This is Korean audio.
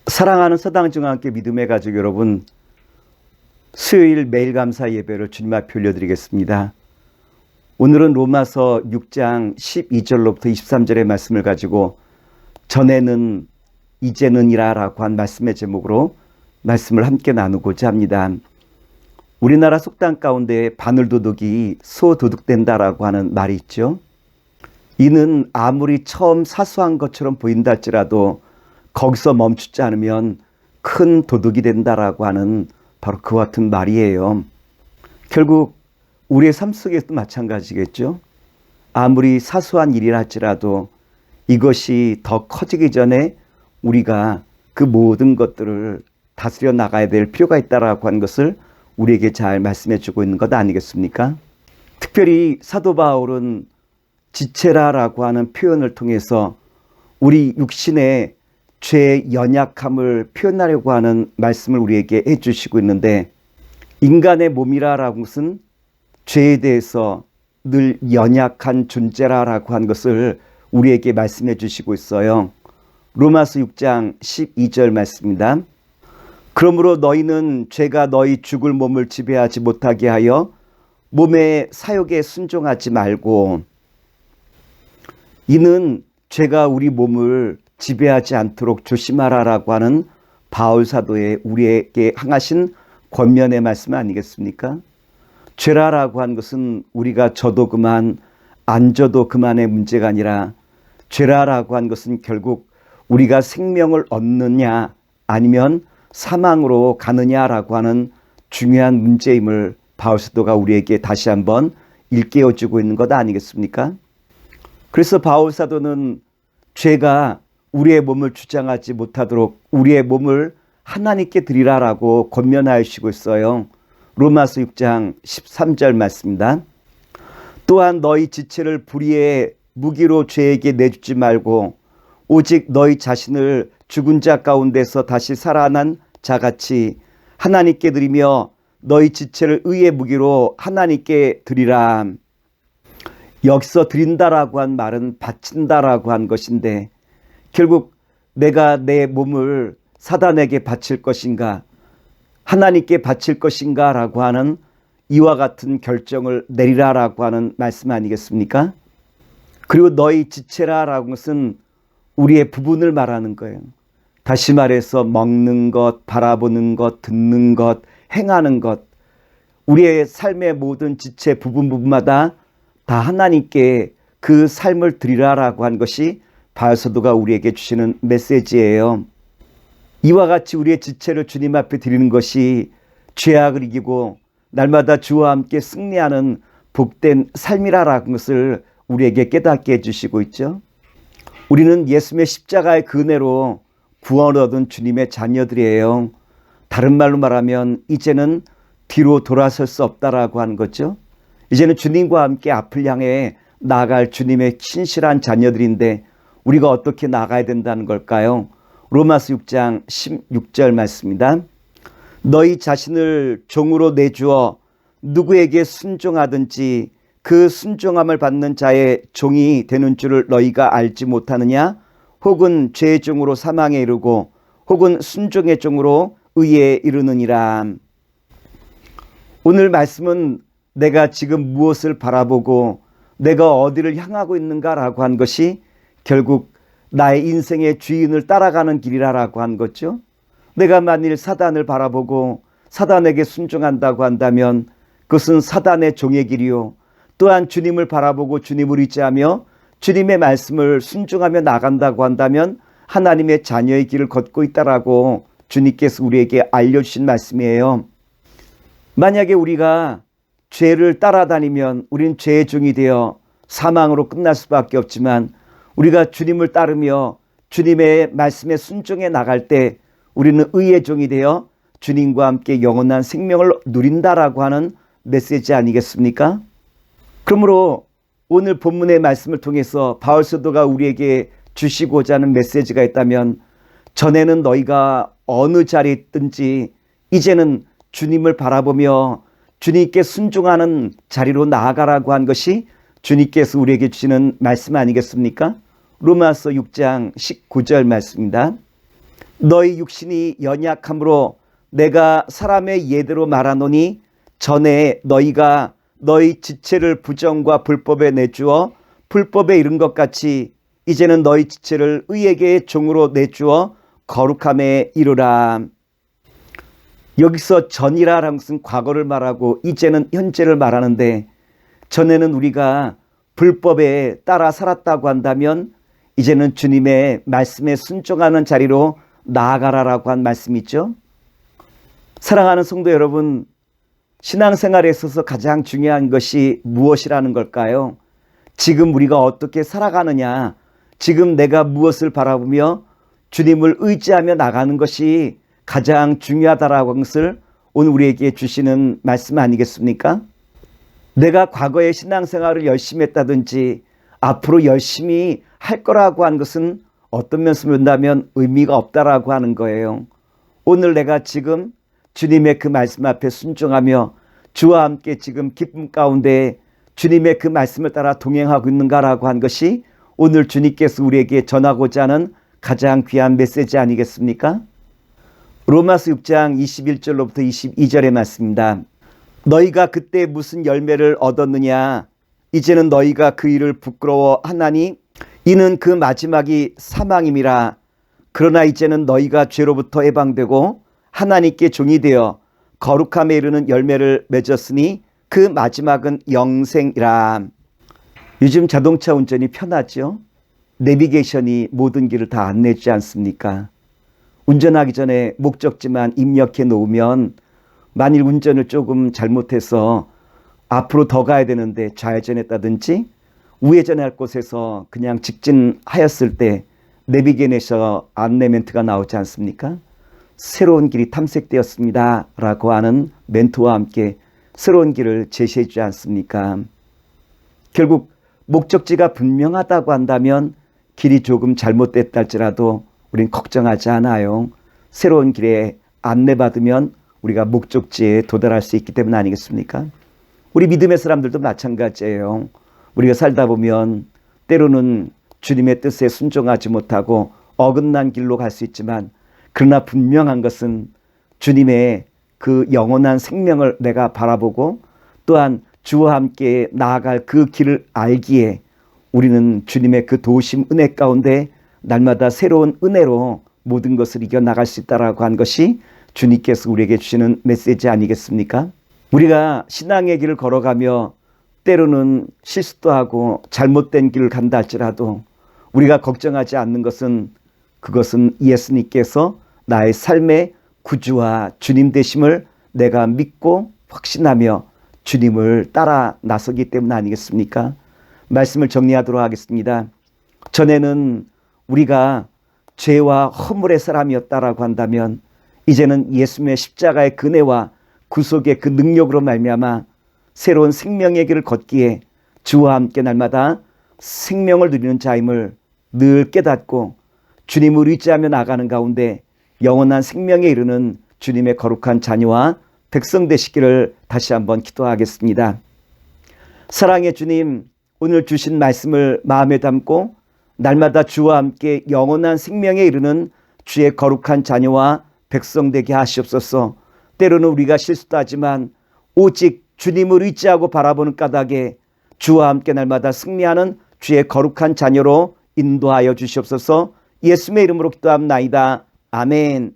사랑하는 서당중앙교회 믿음의 가족 여러분, 수요일 매일 감사 예배를 주님 앞에 올려드리겠습니다. 오늘은 로마서 6장 12절로부터 23절의 말씀을 가지고 전에는 이제는이라 라고 한 말씀의 제목으로 말씀을 함께 나누고자 합니다. 우리나라 속담 가운데 바늘도둑이 소도둑된다라고 하는 말이 있죠. 이는 아무리 처음 사소한 것처럼 보인다 할지라도 거기서 멈추지 않으면 큰 도둑이 된다라고 하는 바로 그와 같은 말이에요. 결국 우리의 삶 속에서도 마찬가지겠죠. 아무리 사소한 일이라 할지라도 이것이 더 커지기 전에 우리가 그 모든 것들을 다스려 나가야 될 필요가 있다라고 하는 것을 우리에게 잘 말씀해 주고 있는 것 아니겠습니까? 특별히 사도 바울은 지체라라고 하는 표현을 통해서 우리 육신의 죄의 연약함을 표현하려고 하는 말씀을 우리에게 해주시고 있는데, 인간의 몸이라는 것은 죄에 대해서 늘 연약한 존재라고 하는 것을 우리에게 말씀해 주시고 있어요. 로마서 6장 12절 말씀입니다. 그러므로 너희는 죄가 너희 죽을 몸을 지배하지 못하게 하여 몸의 사욕에 순종하지 말고, 이는 죄가 우리 몸을 지배하지 않도록 조심하라라고 하는 바울 사도의 우리에게 향하신 권면의 말씀 아니겠습니까? 죄라라고 하는 것은 우리가 져도 그만 안 져도 그만의 문제가 아니라, 죄라라고 하는 것은 결국 우리가 생명을 얻느냐 아니면 사망으로 가느냐라고 하는 중요한 문제임을 바울 사도가 우리에게 다시 한번 일깨워주고 있는 것 아니겠습니까? 그래서 바울 사도는 죄가 우리의 몸을 주장하지 못하도록 우리의 몸을 하나님께 드리라라고 권면하시고 있어요. 로마서 6장 13절 말씀입니다. 또한 너희 지체를 불의의 무기로 죄에게 내주지 말고 오직 너희 자신을 죽은 자 가운데서 다시 살아난 자같이 하나님께 드리며 너희 지체를 의의 무기로 하나님께 드리라. 여기서 드린다라고 한 말은 바친다라고 한 것인데, 결국 내가 내 몸을 사단에게 바칠 것인가 하나님께 바칠 것인가 라고 하는 이와 같은 결정을 내리라라고 하는 말씀 아니겠습니까? 그리고 너희 지체라라는 것은 우리의 부분을 말하는 거예요. 다시 말해서 먹는 것, 바라보는 것, 듣는 것, 행하는 것, 우리의 삶의 모든 지체 부분마다 다 하나님께 그 삶을 드리라라고 한 것이 바울 사도가 우리에게 주시는 메시지예요. 이와 같이 우리의 지체를 주님 앞에 드리는 것이 죄악을 이기고 날마다 주와 함께 승리하는 복된 삶이라는 것을 우리에게 깨닫게 해주시고 있죠. 우리는 예수님의 십자가의 그 은혜로 구원을 얻은 주님의 자녀들이에요. 다른 말로 말하면 이제는 뒤로 돌아설 수 없다라고 하는 거죠. 이제는 주님과 함께 앞을 향해 나아갈 주님의 신실한 자녀들인데 우리가 어떻게 나가야 된다는 걸까요? 로마서 6장 16절 말씀입니다. 너희 자신을 종으로 내주어 누구에게 순종하든지 그 순종함을 받는 자의 종이 되는 줄을 너희가 알지 못하느냐? 혹은 죄의 종으로 사망에 이르고 혹은 순종의 종으로 의에 이르느니라. 오늘 말씀은 내가 지금 무엇을 바라보고 내가 어디를 향하고 있는가라고 한 것이 결국 나의 인생의 주인을 따라가는 길이라고 한 거죠. 내가 만일 사단을 바라보고 사단에게 순종한다고 한다면 그것은 사단의 종의 길이요, 또한 주님을 바라보고 주님을 의지하며 주님의 말씀을 순종하며 나간다고 한다면 하나님의 자녀의 길을 걷고 있다라고 주님께서 우리에게 알려주신 말씀이에요. 만약에 우리가 죄를 따라다니면 우리는 죄의 종이 되어 사망으로 끝날 수밖에 없지만, 우리가 주님을 따르며 주님의 말씀에 순종해 나갈 때 우리는 의의 종이 되어 주님과 함께 영원한 생명을 누린다라고 하는 메시지 아니겠습니까? 그러므로 오늘 본문의 말씀을 통해서 바울 사도가 우리에게 주시고자 하는 메시지가 있다면, 전에는 너희가 어느 자리에 있든지 이제는 주님을 바라보며 주님께 순종하는 자리로 나아가라고 한 것이 주님께서 우리에게 주시는 말씀 아니겠습니까? 로마서 6장 19절 말씀입니다. 너희 육신이 연약함으로 내가 사람의 예대로 말하노니 전에 너희가 너희 지체를 부정과 불법에 내주어 불법에 이른 것 같이 이제는 너희 지체를 의에게 종으로 내주어 거룩함에 이르라. 여기서 전이라는 것은 과거를 말하고 이제는 현재를 말하는데, 전에는 우리가 불법에 따라 살았다고 한다면 이제는 주님의 말씀에 순종하는 자리로 나아가라라고 한 말씀이죠. 사랑하는 성도 여러분, 신앙생활에 있어서 가장 중요한 것이 무엇이라는 걸까요? 지금 우리가 어떻게 살아가느냐, 지금 내가 무엇을 바라보며 주님을 의지하며 나가는 것이 가장 중요하다라고 하는 것을 오늘 우리에게 주시는 말씀 아니겠습니까? 내가 과거에 신앙생활을 열심히 했다든지 앞으로 열심히 할 거라고 하는 것은 어떤 면에서 본다면 의미가 없다라고 하는 거예요. 오늘 내가 지금 주님의 그 말씀 앞에 순종하며 주와 함께 지금 기쁨 가운데 주님의 그 말씀을 따라 동행하고 있는가라고 한 것이 오늘 주님께서 우리에게 전하고자 하는 가장 귀한 메시지 아니겠습니까? 로마서 6장 21절로부터 22절의 말씀입니다. 너희가 그때 무슨 열매를 얻었느냐? 이제는 너희가 그 일을 부끄러워하나니 이는 그 마지막이 사망임이라. 그러나 이제는 너희가 죄로부터 해방되고 하나님께 종이 되어 거룩함에 이르는 열매를 맺었으니 그 마지막은 영생이라. 요즘 자동차 운전이 편하죠? 내비게이션이 모든 길을 다 안내해주지 않습니까? 운전하기 전에 목적지만 입력해 놓으면 만일 운전을 조금 잘못해서 앞으로 더 가야 되는데 좌회전했다든지 우회전할 곳에서 그냥 직진하였을 때 내비게이션에서 안내 멘트가 나오지 않습니까? 새로운 길이 탐색되었습니다 라고 하는 멘트와 함께 새로운 길을 제시해 주지 않습니까? 결국 목적지가 분명하다고 한다면 길이 조금 잘못됐다 할지라도 우린 걱정하지 않아요. 새로운 길에 안내받으면 우리가 목적지에 도달할 수 있기 때문 아니겠습니까? 우리 믿음의 사람들도 마찬가지예요. 우리가 살다 보면 때로는 주님의 뜻에 순종하지 못하고 어긋난 길로 갈 수 있지만, 그러나 분명한 것은 주님의 그 영원한 생명을 내가 바라보고 또한 주와 함께 나아갈 그 길을 알기에 우리는 주님의 그 도우심 은혜 가운데 날마다 새로운 은혜로 모든 것을 이겨나갈 수 있다라고 한 것이 주님께서 우리에게 주시는 메시지 아니겠습니까? 우리가 신앙의 길을 걸어가며 때로는 실수도 하고 잘못된 길을 간다 할지라도 우리가 걱정하지 않는 것은, 그것은 예수님께서 나의 삶의 구주와 주님 되심을 내가 믿고 확신하며 주님을 따라 나서기 때문 아니겠습니까? 말씀을 정리하도록 하겠습니다. 전에는 우리가 죄와 허물의 사람이었다라고 한다면 이제는 예수님의 십자가의 은혜와 구속의 그 능력으로 말미암아 새로운 생명의 길을 걷기에 주와 함께 날마다 생명을 누리는 자임을 늘 깨닫고 주님을 의지하며 나가는 가운데 영원한 생명에 이르는 주님의 거룩한 자녀와 백성 되시기를 다시 한번 기도하겠습니다. 사랑의 주님, 오늘 주신 말씀을 마음에 담고 날마다 주와 함께 영원한 생명에 이르는 주의 거룩한 자녀와 백성 되게 하시옵소서. 때로는 우리가 실수도 하지만 오직 주님을 의지하고 바라보는 까닭에 주와 함께 날마다 승리하는 주의 거룩한 자녀로 인도하여 주시옵소서. 예수님의 이름으로 기도합나이다. 아멘.